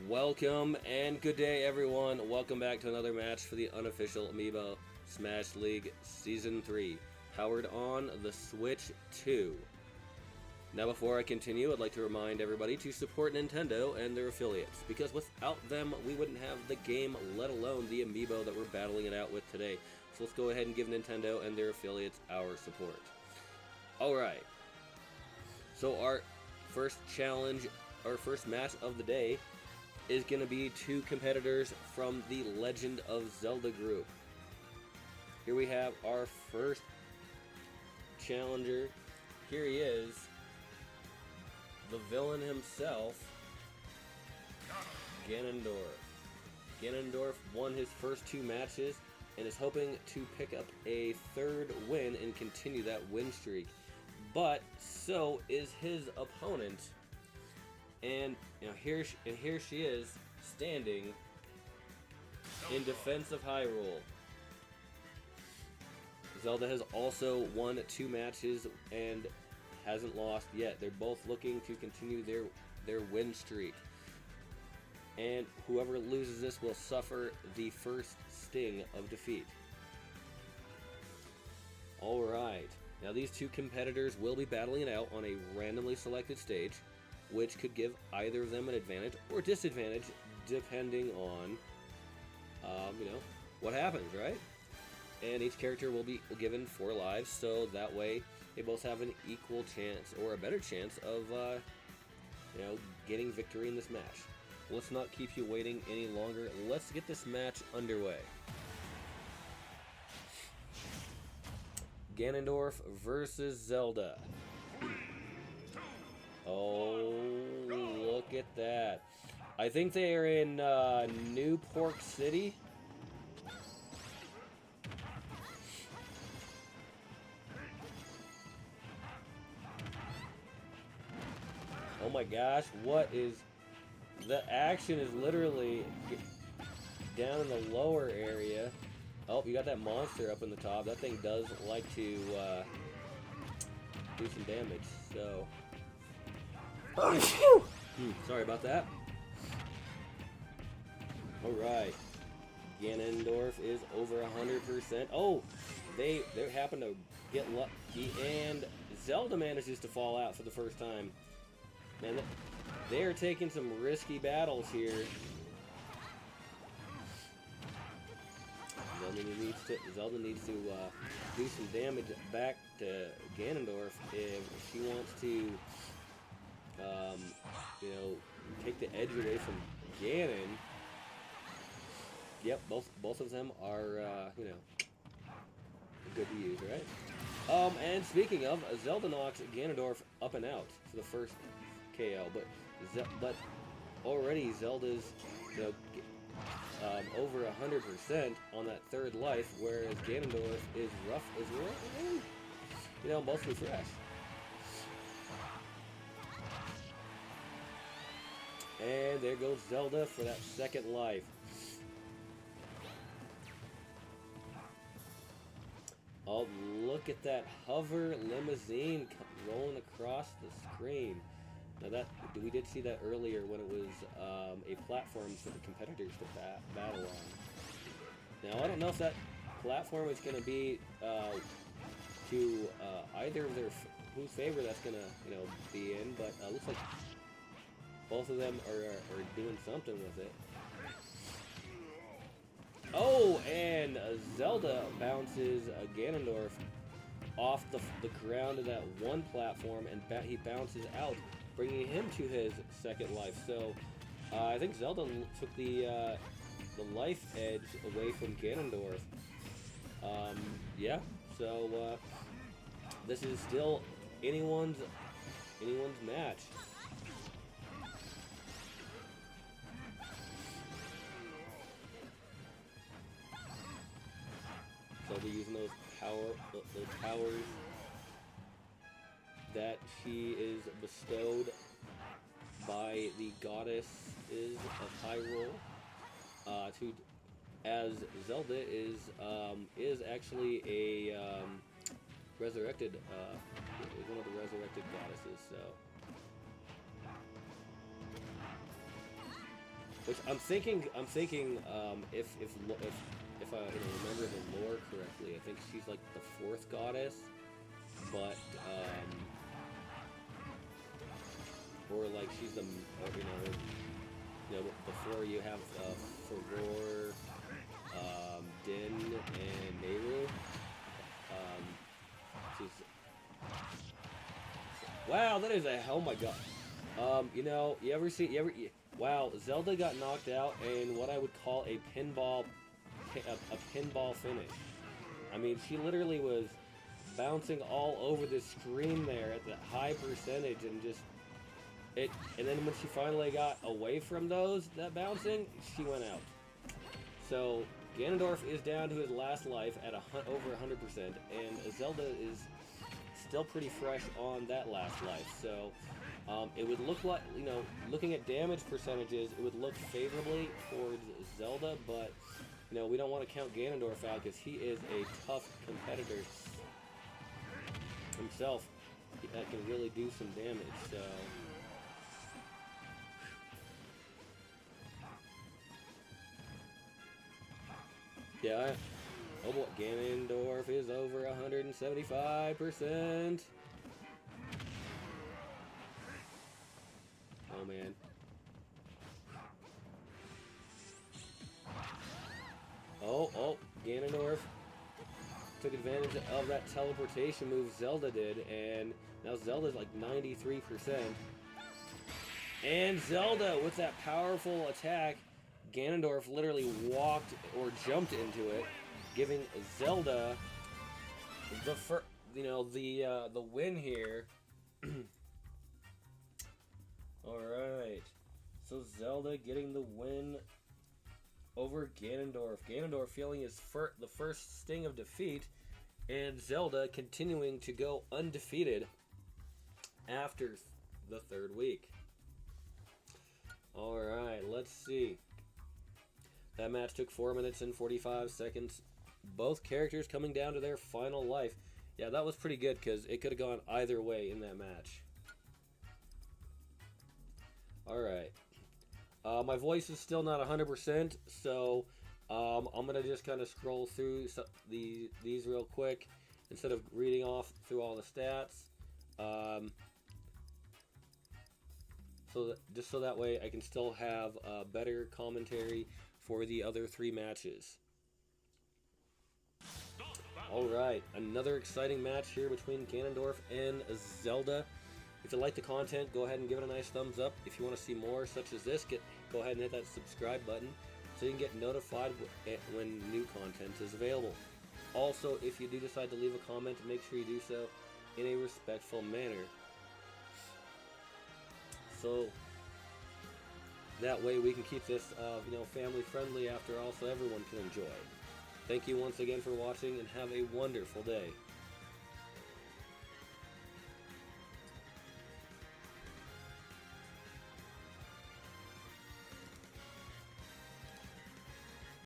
Welcome and good day, everyone. Welcome back to another match for the Unofficial Amiibo Smash League Season 3, powered on the Switch 2. Now, before I continue, I'd like to remind everybody to support Nintendo and their affiliates, because without them, we wouldn't have the game, let alone the Amiibo that we're battling it out with today. So let's go ahead and give Nintendo and their affiliates our support. Alright, so our first challenge, our first match of the day, is going to be two competitors from the Legend of Zelda group. Here we have our first challenger. Here he is, the villain himself, Ganondorf. Ganondorf won his first two matches and is hoping to pick up a third win and continue that win streak. But so is his opponent. And here she is, standing in defense of Hyrule. Zelda has also won two matches and hasn't lost yet. They're both looking to continue their win streak. And whoever loses this will suffer the first sting of defeat. Alright, now these two competitors will be battling it out on a randomly selected stage, which could give either of them an advantage or disadvantage depending on, what happens, right? And each character will be given 4 lives, so that way they both have an equal chance or a better chance of, getting victory in this match. Let's not keep you waiting any longer. Let's get this match underway. Ganondorf versus Zelda. Oh, look at that. I think they are in New Pork City. Oh my gosh, what is... The action is literally down in the lower area. Oh, you got that monster up in the top. That thing does like to do some damage, so... Sorry about that. Alright. Ganondorf is over 100%. Oh! They happen to get lucky, and Zelda manages to fall out for the first time. Man, they are taking some risky battles here. Zelda needs to do some damage back to Ganondorf if she wants to take the edge away from Ganon. Yep, both of them are, good to use, right? And speaking of, Zelda knocks Ganondorf up and out for the first KO, but already Zelda's, over 100% on that third life, whereas Ganondorf is rough as well, mostly fresh. And there goes Zelda for that second life. Oh, look at that hover limousine rolling across the screen. Now we did see that earlier when it was a platform for the competitors to battle on. Now I don't know if that platform is going to be to either of their whose favor that's going to be in, but looks like both of them are doing something with it. Oh, and Zelda bounces Ganondorf off the ground of that one platform, and he bounces out, bringing him to his second life. So I think Zelda took the life edge away from Ganondorf. Yeah. So this is still anyone's match. So they're using those powers that she is bestowed by the goddesses of Hyrule. As Zelda is actually a resurrected, one of the resurrected goddesses. So Which I'm thinking, if I remember the lore correctly, I think she's like the fourth goddess, but or like she's the before you have Fervor, Din, and Nehru. She's wow, that is a oh my god. Wow, Zelda got knocked out in what I would call a pinball finish. I mean, she literally was bouncing all over the screen there at the high percentage and just and then when she finally got away from that bouncing, she went out. So Ganondorf is down to his last life at over 100%, and Zelda is still pretty fresh on that last life. So it would look like, looking at damage percentages, it would look favorably towards Zelda, but we don't want to count Ganondorf out because he is a tough competitor himself that can really do some damage. So yeah, oh boy, Ganondorf is over 175%. Oh man. Oh, Ganondorf took advantage of that teleportation move Zelda did, and now Zelda's like 93%. And Zelda, with that powerful attack, Ganondorf literally walked or jumped into it, giving Zelda the win here. All right, so Zelda getting the win over Ganondorf. Ganondorf feeling the first sting of defeat, and Zelda continuing to go undefeated after the third week. All right, let's see. That match took 4 minutes and 45 seconds. Both characters coming down to their final life. Yeah, that was pretty good because it could have gone either way in that match. All right. My voice is still not 100%, so I'm going to just kind of scroll through these real quick instead of reading off through all the stats. Just so that way I can still have better commentary for the other 3 matches. Alright, another exciting match here between Ganondorf and Zelda. If you like the content, go ahead and give it a nice thumbs up. If you want to see more such as this, go ahead and hit that subscribe button so you can get notified when new content is available. Also, if you do decide to leave a comment, make sure you do so in a respectful manner. So that way we can keep this family friendly after all, so everyone can enjoy. Thank you once again for watching, and have a wonderful day.